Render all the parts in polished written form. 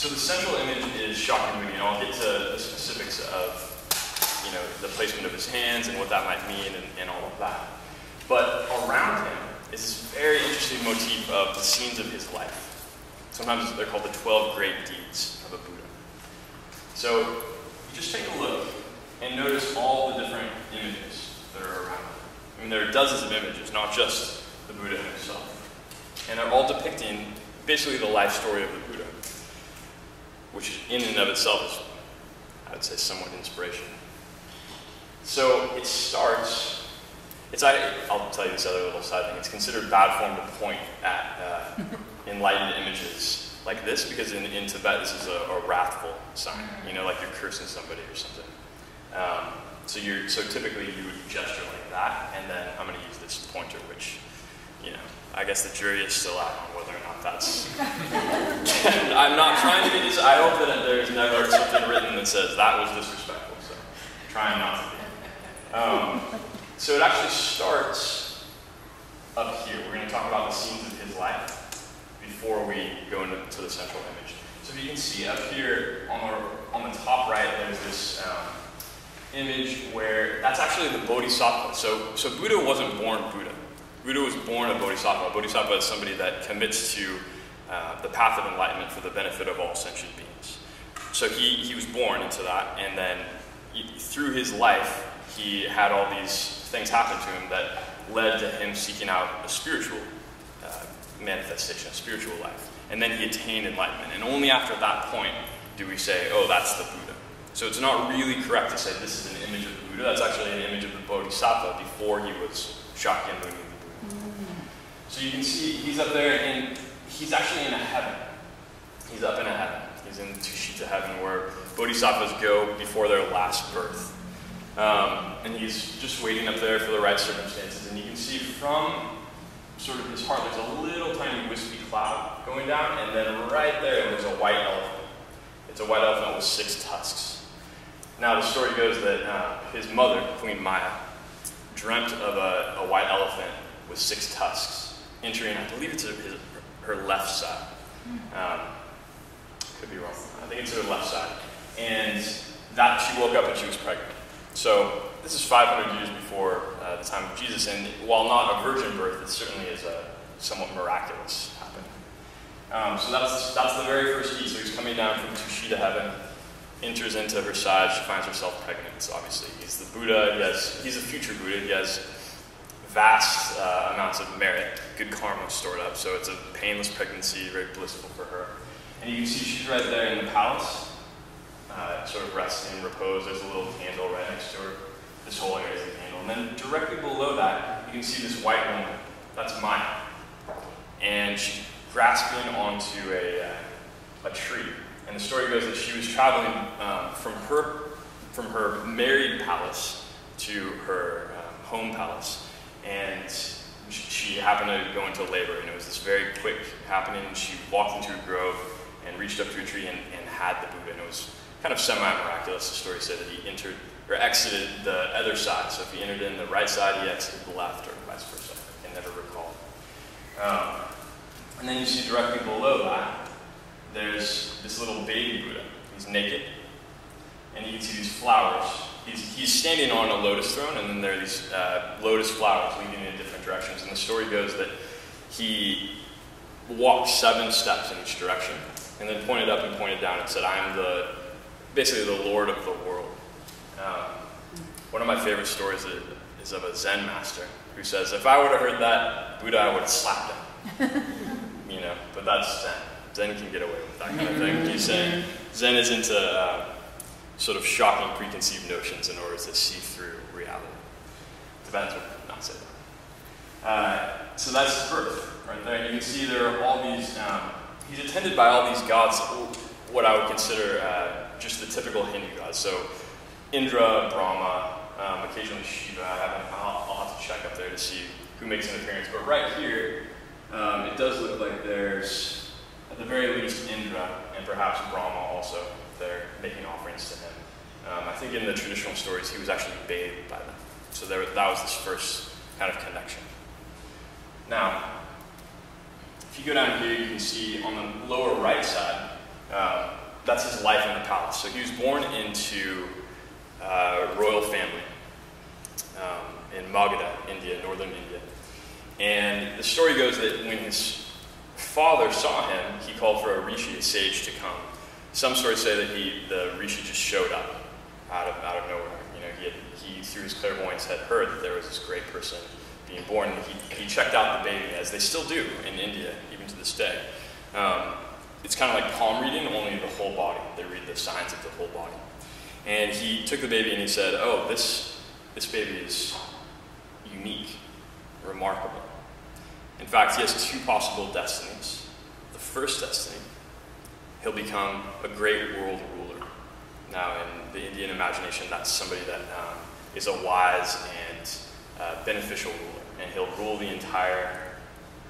So the central image is Shakyamuni, and I'll get to the specifics of the placement of his hands and what that might mean and all of that. But around him is this very interesting motif of the scenes of his life. Sometimes they're called the 12 great deeds of a Buddha. So you just take a look and notice all the different images that are around him. I mean, there are dozens of images, not just the Buddha himself. And they're all depicting basically the life story of the Buddha, which in and of itself is, I would say, somewhat inspirational. So it starts, I'll tell you this other little side thing, it's considered bad form to point at enlightened images like this, because in Tibet this is a wrathful sign, like you're cursing somebody or something. So typically you would gesture like that, and then I'm going to use this pointer, which, I guess the jury is still out on whether or not that's... I'm not trying to be I hope that there's never something written that says that was disrespectful, so trying not to be. So it actually starts up here. We're going to talk about the scenes of his life before we go into the central image. So if you can see up here on the top right, there's this image where that's actually the bodhisattva. So Buddha wasn't born Buddha. Buddha was born a bodhisattva. A bodhisattva is somebody that commits to the path of enlightenment for the benefit of all sentient beings. So he was born into that, and then through his life, he had all these things happen to him that led to him seeking out a spiritual manifestation, a spiritual life. And then he attained enlightenment. And only after that point do we say, oh, that's the Buddha. So it's not really correct to say this is an image of the Buddha. That's actually an image of the bodhisattva before he was Shakyamuni, the Buddha. So you can see he's up there, and he's actually in a heaven. He's up in a heaven. He's in Bodhicitta heaven, where bodhisattvas go before their last birth. And he's just waiting up there for the right circumstances. And you can see from sort of his heart, there's a little tiny wispy cloud going down, and then right there, there's a white elephant. It's a white elephant with 6 tusks. Now, the story goes that his mother, Queen Maya, dreamt of a white elephant with 6 tusks, entering, I believe it's her left side. Could be wrong. I think it's her left side. And that she woke up and she was pregnant. So this is 500 years before the time of Jesus, and while not a virgin birth, it certainly is a somewhat miraculous happening. So that's the very first deed. So he's coming down from Bodhicitta heaven, enters into her side, she finds herself pregnant. So obviously he's the Buddha, he's a future Buddha, he has vast amounts of merit, good karma stored up, so it's a painless pregnancy, very blissful for her. And you can see she's right there in the palace, sort of resting in repose. There's a little candle right next to her. This whole area is a candle. And then directly below that, you can see this white woman. That's Maya. And she's grasping onto a tree. And the story goes that she was traveling from her married palace to her home palace. And she happened to go into labor. And it was this very quick happening. She walked into a grove and reached up to a tree and had the Buddha. And it was kind of semi-miraculous. The story said that he entered or exited the other side. So if he entered in the right side, he exited the left, or vice versa. I can never recall. And then you see directly below that, there's this little baby Buddha. He's naked, and you can see these flowers. He's standing on a lotus throne, and then there are these lotus flowers leading in different directions. And the story goes that he walked 7 steps in each direction, and then pointed up and pointed down and said, I am basically the Lord of the world. One of my favorite stories is of a Zen master who says, if I would have heard that Buddha, I would have slapped him. But that's Zen. Zen can get away with that kind of thing. He's saying Zen is into sort of shocking preconceived notions in order to see through reality. Tibetans would not say that. So that's birth right there. And you can see there are all these, he's attended by all these gods, what I would consider just the typical Hindu gods. So Indra, Brahma, occasionally Shiva. I'll have to check up there to see who makes an appearance. But right here, it does look like there's, at the very least, Indra and perhaps Brahma also there making offerings to him. I think in the traditional stories, he was actually bathed by them. So that was this first kind of connection. Now, if you go down here, you can see on the lower right side, That's his life in the palace. So he was born into a royal family in Magadha, India, northern India. And the story goes that when his father saw him, he called for a rishi, a sage, to come. Some stories say that the rishi just showed up out of nowhere. You know, he through his clairvoyance had heard that there was this great person being born, and he checked out the baby, as they still do in India, even to this day. It's kind of like palm reading, only the whole body. They read the signs of the whole body. And he took the baby and he said, oh, this baby is unique, remarkable. In fact, he has two possible destinies. The first destiny, he'll become a great world ruler. Now, in the Indian imagination, that's somebody that is a wise and beneficial ruler, and he'll rule the entire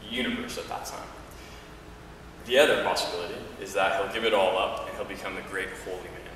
universe at that time. The other possibility is that he'll give it all up and he'll become a great holy man.